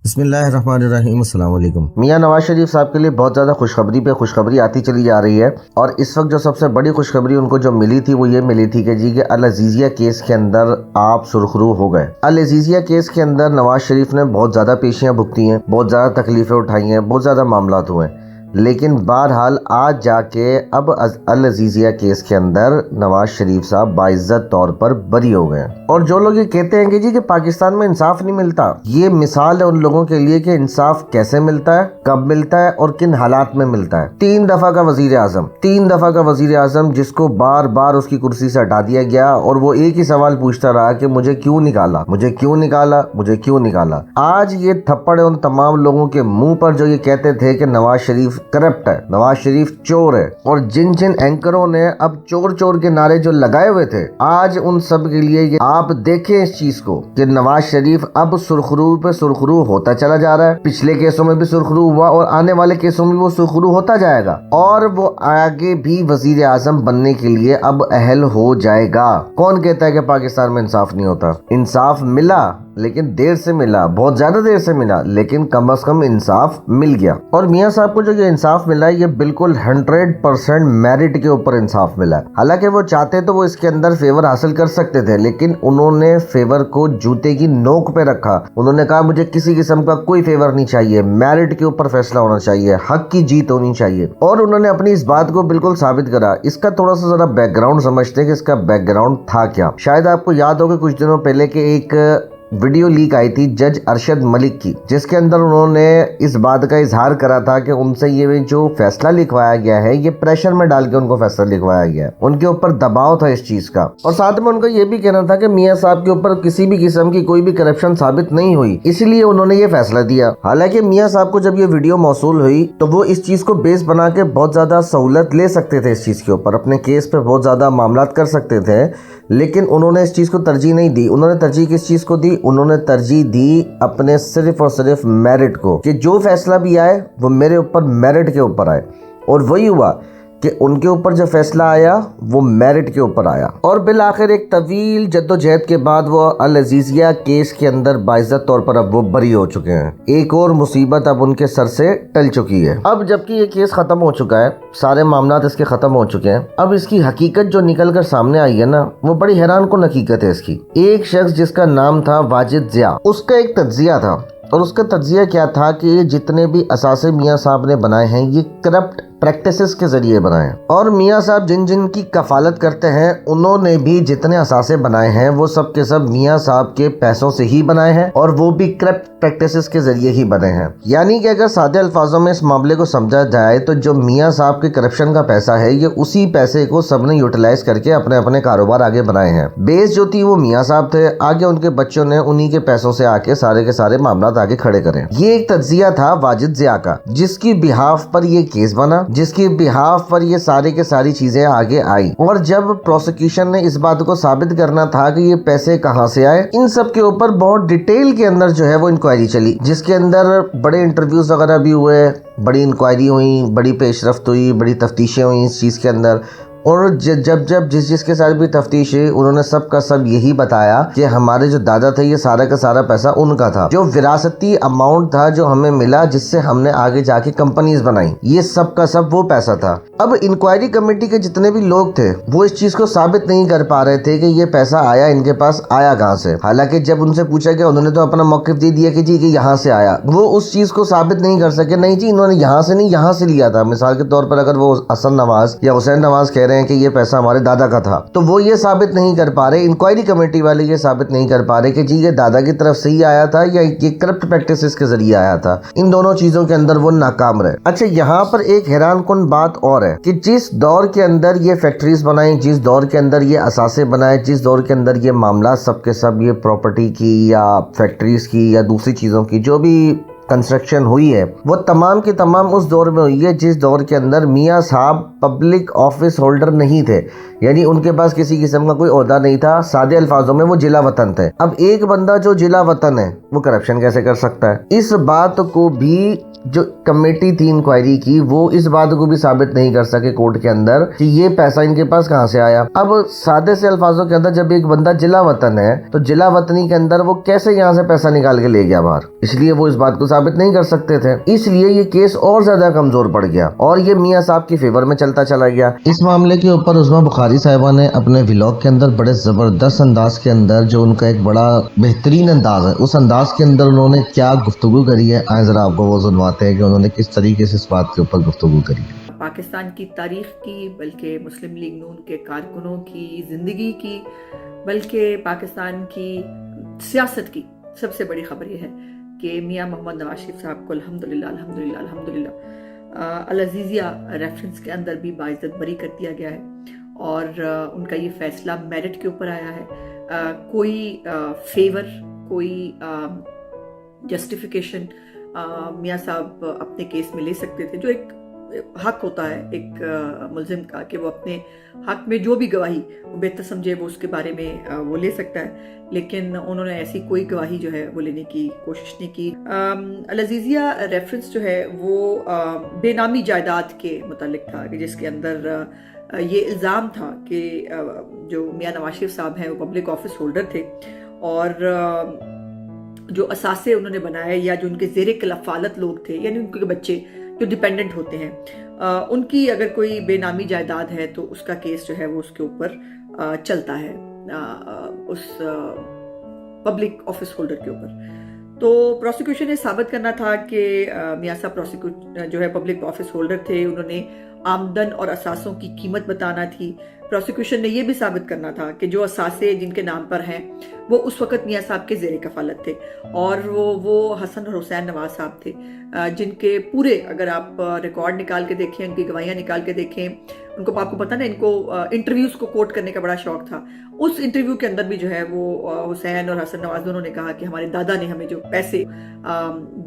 بسم اللہ الرحمن الرحیم۔ السلام علیکم۔ میاں نواز شریف صاحب کے لیے بہت زیادہ خوشخبری پہ خوشخبری آتی چلی جا رہی ہے، اور اس وقت جو سب سے بڑی خوشخبری ان کو جو ملی تھی وہ یہ ملی تھی کہ العزیزیہ کیس کے اندر آپ سرخرو ہو گئے۔ العزیزیہ کیس کے اندر نواز شریف نے بہت زیادہ پیشیاں بھگتی ہیں، بہت زیادہ تکلیفیں اٹھائی ہیں، بہت زیادہ معاملات ہوئے ہیں، لیکن بہرحال آج جا کے اب العزیزیہ کیس کے اندر نواز شریف صاحب باعزت طور پر بری ہو گئے۔ اور جو لوگ یہ کہتے ہیں کہ پاکستان میں انصاف نہیں ملتا، یہ مثال ہے ان لوگوں کے لیے کہ انصاف کیسے ملتا ہے، کب ملتا ہے اور کن حالات میں ملتا ہے۔ 3 دفعہ کا وزیر اعظم جس کو بار بار اس کی کرسی سے ہٹا دیا گیا، اور وہ ایک ہی سوال پوچھتا رہا کہ مجھے کیوں نکالا۔ آج یہ تھپڑ ہے ان تمام لوگوں کے منہ پر جو یہ کہتے تھے کہ نواز شریف کرپٹ ہے، نواز شریف چور ہے، اور جن اینکروں نے اب چور کے نعرے جو لگائے ہوئے تھے، آج ان سب کے لیے یہ آپ دیکھیں اس چیز کو کہ نواز شریف اب سرخرو پہ سرخرو ہوتا چلا جا رہا ہے۔ پچھلے کیسوں میں بھی سرخرو ہوا اور آنے والے کیسوں میں وہ سرخرو ہوتا جائے گا، اور وہ آگے بھی وزیر اعظم بننے کے لیے اب اہل ہو جائے گا۔ کون کہتا ہے کہ پاکستان میں انصاف نہیں ہوتا؟ انصاف ملا، لیکن دیر سے ملا، بہت زیادہ دیر سے ملا، لیکن کم از کم انصاف مل گیا۔ اور میاں صاحب کو جو یہ انصاف ملا ہے، یہ بالکل 100% میرٹ کے اوپر انصاف ملا ہے۔ حالانکہ وہ چاہتے تو وہ اس کے اندر فیور حاصل کر سکتے تھے، لیکن انہوں نے فیور کو جوتے کی نوک پہ رکھا۔ انہوں نے کہا مجھے کسی قسم کا کوئی فیور نہیں چاہیے، میرٹ کے اوپر فیصلہ ہونا چاہیے، حق کی جیت ہونی چاہیے، اور انہوں نے اپنی اس بات کو بالکل ثابت کرا۔ اس کا تھوڑا سا ذرا بیک گراؤنڈ سمجھتے ہیں کہ اس کا بیک گراؤنڈ تھا کیا۔ شاید آپ کو یاد ہوگا کچھ دنوں پہلے کہ ایک ویڈیو لیک آئی تھی جج ارشد ملک کی، جس کے اندر انہوں نے اس بات کا اظہار کرا تھا کہ ان سے یہ جو فیصلہ لکھوایا گیا ہے، یہ پریشر میں ڈال کے ان کو فیصلہ لکھوایا گیا ہے، ان کے اوپر دباؤ تھا اس چیز کا، اور ساتھ میں ان کا یہ بھی کہنا تھا کہ میاں صاحب کے اوپر کسی بھی قسم کی کوئی بھی کرپشن ثابت نہیں ہوئی، اسی لیے انہوں نے یہ فیصلہ دیا۔ حالانکہ میاں صاحب کو جب یہ ویڈیو موصول ہوئی تو وہ اس چیز کو بیس بنا کے بہت زیادہ سہولت لے سکتے تھے، اس چیز کے اوپر اپنے کیس پہ بہت زیادہ معاملات کر سکتے تھے، لیکن انہوں نے اس چیز کو ترجیح نہیں دی۔ انہوں نے ترجیح کس چیز کو دی؟ انہوں نے ترجیح دی اپنے صرف اور صرف میرٹ کو، کہ جو فیصلہ بھی آئے وہ میرے اوپر میرٹ کے اوپر آئے، اور وہی ہوا کہ ان کے اوپر جو فیصلہ آیا وہ میرٹ کے اوپر آیا، اور بالآخر ایک طویل جدوجہد کے بعد وہ العزیزیہ کیس کے اندر باعزت طور پر اب وہ بری ہو چکے ہیں۔ ایک اور مصیبت اب ان کے سر سے ٹل چکی ہے۔ اب جبکہ یہ کیس ختم ہو چکا ہے، سارے معاملات اس کے ختم ہو چکے ہیں، اب اس کی حقیقت جو نکل کر سامنے آئی ہے نا، وہ بڑی حیران کن حقیقت ہے اس کی۔ ایک شخص جس کا نام تھا واجد ضیاء، اس کا ایک تجزیہ تھا، اور اس کا تجزیہ کیا تھا کہ یہ جتنے بھی اثاثے میاں صاحب نے بنائے ہیں یہ کرپٹ پریکٹسز کے ذریعے بنائے ہیں، اور میاں صاحب جن کی کفالت کرتے ہیں انہوں نے بھی جتنے اثاثے بنائے ہیں وہ سب کے سب میاں صاحب کے پیسوں سے ہی بنائے ہیں، اور وہ بھی کرپٹ پریکٹسز کے ذریعے ہی بنے ہیں۔ یعنی کہ اگر سادے الفاظوں میں اس معاملے کو سمجھا جائے تو جو میاں صاحب کے کرپشن کا پیسہ ہے، یہ اسی پیسے کو سب نے یوٹیلائز کر کے اپنے کاروبار آگے بنائے ہیں۔ بیس جو تھی وہ میاں صاحب تھے، آگے ان کے بچوں نے انہی کے پیسوں سے آ کے سارے معاملات آگے کھڑے کریں۔ یہ ایک تجزیہ تھا واجد ضیاء کا، جس کی بہاف پر یہ کیس بنا، جس کی بہاف پر یہ ساری چیزیں آگے آئی، اور جب پروسیکیوشن نے اس بات کو ثابت کرنا تھا کہ یہ پیسے کہاں سے آئے، ان سب کے اوپر بہت ڈیٹیل کے اندر جو ہے وہ انکوائری چلی، جس کے اندر بڑے انٹرویوز وغیرہ بھی ہوئے، بڑی انکوائری ہوئی، بڑی پیش رفت ہوئی، بڑی تفتیشیں ہوئیں اس چیز کے اندر، اور جب جس کے ساتھ بھی تفتیش ہوئی انہوں نے سب کا سب یہی بتایا کہ ہمارے جو دادا تھے یہ سارا کا سارا پیسہ ان کا تھا، جو وراثتی اماؤنٹ تھا جو ہمیں ملا جس سے ہم نے آگے جا کے کمپنیز بنائی، یہ سب کا سب وہ پیسہ تھا۔ اب انکوائری کمیٹی کے جتنے بھی لوگ تھے وہ اس چیز کو ثابت نہیں کر پا رہے تھے کہ یہ پیسہ آیا ان کے پاس آیا کہاں سے، حالانکہ جب ان سے پوچھا گیا انہوں نے تو اپنا موقف دے دیا کہ یہاں سے آیا، وہ اس چیز کو ثابت نہیں کر سکے، نہیں جی انہوں نے یہاں سے نہیں یہاں سے لیا تھا۔ مثال کے طور پر اگر وہ حسن نواز یا حسین نواز کہہ رہے ہیں کہ یہ پیسہ ہمارے دادا کا تھا، تو وہ یہ ثابت نہیں کر پا رہے، انکوائری کمیٹی والے یہ ثابت نہیں کر پا رہے کہ یہ دادا کی طرف سے ہی آیا تھا یا یہ کرپٹ پریکٹسز کے ذریعے آیا تھا۔ ان دونوں چیزوں کے اندر وہ ناکام رہے۔ اچھا، یہاں پر ایک حیران کن بات اور ہے کہ جس دور کے اندر یہ فیکٹریز بنائیں، جس دور کے اندر یہ اثاثے بنائے، جس دور کے اندر یہ معاملات سب کے سب یہ پراپرٹی کی یا فیکٹریز کی یا دوسری چیزوں کی جو بھی کنسٹرکشن ہوئی ہے، وہ تمام کی تمام اس دور میں ہوئی ہے جس دور کے اندر میاں صاحب پبلک آفس ہولڈر نہیں تھے، یعنی ان کے پاس کسی قسم کا کوئی عہدہ نہیں تھا، سادے الفاظوں میں وہ جلا وطن تھے۔ اب ایک بندہ جو جلا وطن ہے وہ کرپشن کیسے کر سکتا ہے؟ اس بات کو بھی جو کمیٹی تھی انکوائری کی وہ اس بات کو بھی ثابت نہیں کر سکے کورٹ کے اندر کہ یہ پیسہ ان کے پاس کہاں سے آیا. اب سادے سے الفاظوں کے اندر جب ایک بندہ جلا وطن ہے تو جلا وطنی کے اندر وہ کیسے یہاں سے پیسہ نکال کے لے گیا باہر, اس لیے وہ اس بات کو ثابت نہیں کر سکتے تھے. اس لیے یہ کیس اور زیادہ کمزور پڑ گیا اور یہ میاں صاحب کی فیور میں چلتا چلا گیا. اس معاملے کے اوپر عظمیٰ بخاری صاحبہ نے اپنے ولاگ کے اندر بڑے زبردست انداز کے اندر, جو ان کا ایک بڑا بہترین انداز ہے, اس انداز کے اندر انہوں نے کیا گفتگو کری ہے, آئیں ذرا آپ کو وہ سنواتے ہیں کہ انہوں نے کس طریقے سے اس بات کے اوپر گفتگو کری ہے. پاکستان کی تاریخ کی, بلکہ مسلم لیگ نون کے کارکنوں کی زندگی کی, بلکہ پاکستان کی سیاست کی سب سے بڑی خبر یہ ہے کہ میاں محمد نواز شریف صاحب کو الحمدللہ العزیزیہ ریفرنس کے اندر بھی باعزت بری کر دیا گیا ہے اور ان کا یہ فیصلہ میرٹ کے اوپر آیا ہے. کوئی فیور, کوئی جسٹیفیکیشن میاں صاحب اپنے کیس میں لے سکتے تھے, جو ایک حق ہوتا ہے ایک ملزم کا کہ وہ اپنے حق میں جو بھی گواہی وہ بہتر سمجھے وہ اس کے بارے میں وہ لے سکتا ہے, لیکن انہوں نے ایسی کوئی گواہی جو ہے وہ لینے کی کوشش نہیں کی. العزیزیہ ریفرنس جو ہے وہ بے نامی جائیداد کے متعلق تھا کہ جس کے اندر یہ الزام تھا کہ جو میاں نواز شریف صاحب ہیں وہ پبلک آفس ہولڈر تھے اور جو اثاثے انہوں نے بنائے یا جو ان کے زیر کفالت لوگ تھے, یعنی ان کے بچے جو ڈیپینڈنٹ ہوتے ہیں, ان کی اگر کوئی بے نامی جائیداد ہے تو اس کا کیس جو ہے وہ اس کے اوپر چلتا ہے اس پبلک آفس ہولڈر کے اوپر. تو پروسیکیوشن نے ثابت کرنا تھا کہ میاں صاحب جو ہے پبلک آفس ہولڈر تھے, انہوں نے آمدن اور اثاثوں کی قیمت بتانا تھی. پروسیکیوشن نے یہ بھی ثابت کرنا تھا کہ جو اثاثے جن کے نام پر ہیں وہ اس وقت میاں صاحب کے زیر کفالت تھے اور وہ حسن اور حسین نواز صاحب تھے, جن کے پورے اگر آپ ریکارڈ نکال کے دیکھیں, ان کی گواہیاں نکال کے دیکھیں, ان کو آپ کو پتہ نا ان کو انٹرویوز کو کوٹ کرنے کا بڑا شوق تھا. اس انٹرویو کے اندر بھی جو ہے وہ حسین اور حسن نواز دونوں نے کہا کہ ہمارے دادا نے ہمیں جو پیسے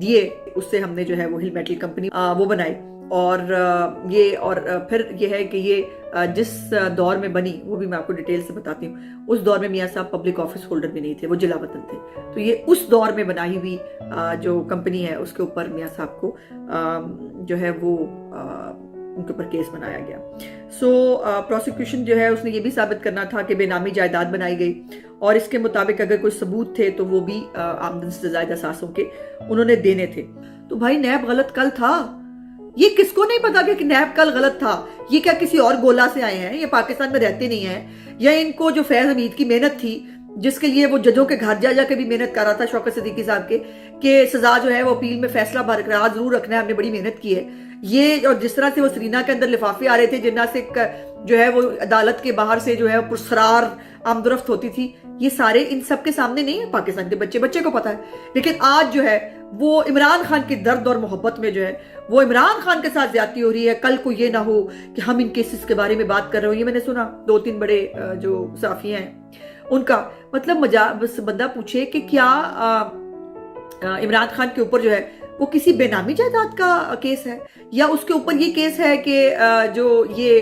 دیے اس سے ہم نے جو ہے وہ ہل میٹل کمپنی وہ بنائی. اور پھر یہ ہے کہ یہ جس دور میں بنی وہ بھی میں آپ کو ڈیٹیل سے بتاتی ہوں. اس دور میں میاں صاحب پبلک آفس ہولڈر بھی نہیں تھے, وہ جلا وطن تھے. تو یہ اس دور میں بنائی ہوئی جو کمپنی ہے اس کے اوپر میاں صاحب کو جو ہے وہ ان کے اوپر کیس بنایا گیا. سو پروسیکیوشن جو ہے اس نے یہ بھی ثابت کرنا تھا کہ بے نامی جائیداد بنائی گئی اور اس کے مطابق اگر کوئی ثبوت تھے تو وہ بھی آمدن سے زائد اثاثوں کے انہوں نے دینے تھے. تو بھائی نیب غلط کل تھا, یہ کس کو نہیں پتا کہ نیب کل غلط تھا؟ یہ کیا کسی اور گولا سے آئے ہیں؟ یہ پاکستان میں رہتے نہیں ہیں؟ یا ان کو جو فیض حمید کی محنت تھی جس کے لیے وہ ججوں کے گھر جا کے بھی محنت کر رہا تھا شوکت صدیقی صاحب کے کہ سزا جو ہے وہ اپیل میں فیصلہ برقرار ضرور رکھنا ہے, ہم نے بڑی محنت کی ہے. یہ اور جس طرح سے وہ سرینا کے اندر لفافے آ رہے تھے جنہ سے جو ہے وہ عدالت کے باہر سے جو ہے پرسرار آمدرفت ہوتی تھی, یہ سارے ان سب کے سامنے نہیں ہے. پاکستان کے بچے کو پتا ہے. لیکن آج جو ہے وہ عمران خان کی درد اور محبت میں جو ہے وہ عمران خان کے ساتھ زیادتی ہو رہی ہے. کل کو یہ نہ ہو کہ ہم ان کیسز کے بارے میں بات کر رہے ہوں. یہ میں نے سنا 2-3 بڑے جو صحافی ہیں ان کا مطلب بندہ پوچھے کہ کیا عمران خان کے اوپر جو ہے وہ کسی بے نامی جائیداد کا کیس ہے یا اس کے اوپر یہ کیس ہے کہ جو یہ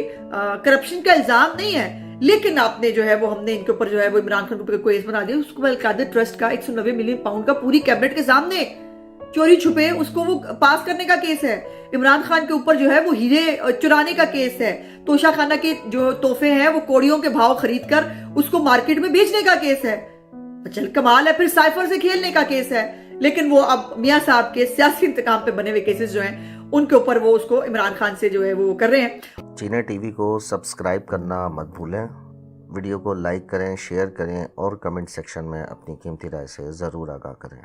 کرپشن کا الزام نہیں ہے لیکن آپ نے جو ہے وہ ہم نے ان کے اوپر جو ہے وہ عمران خان کے اوپر کیس بنا دیا. اس کو القادر ٹرسٹ کا 190 ملین پاؤنڈ کا پوری کیبنٹ کے سامنے چوری چھپے اس کو وہ پاس کرنے کا کیس ہے. عمران خان کے اوپر جو ہے وہ ہیرے چرانے کا کیس ہے. توشہ خانہ کے جو تحفے ہیں وہ کوڑیوں کے بھاؤ خرید کر اس کو مارکیٹ میں بیچنے کا کیس ہے. چل کمال ہے, پھر سائفر سے کھیلنے کا کیس ہے. لیکن وہ اب میاں صاحب کے سیاسی انتقام پہ بنے ہوئے کیسز جو ہیں ان کے اوپر وہ اس کو عمران خان سے جو ہے وہ کر رہے ہیں. چینل ٹی وی کو سبسکرائب کرنا مت بھولیں, ویڈیو کو لائک کریں, شیئر کریں اور کمنٹ سیکشن میں اپنی قیمتی رائے سے ضرور آگاہ کریں.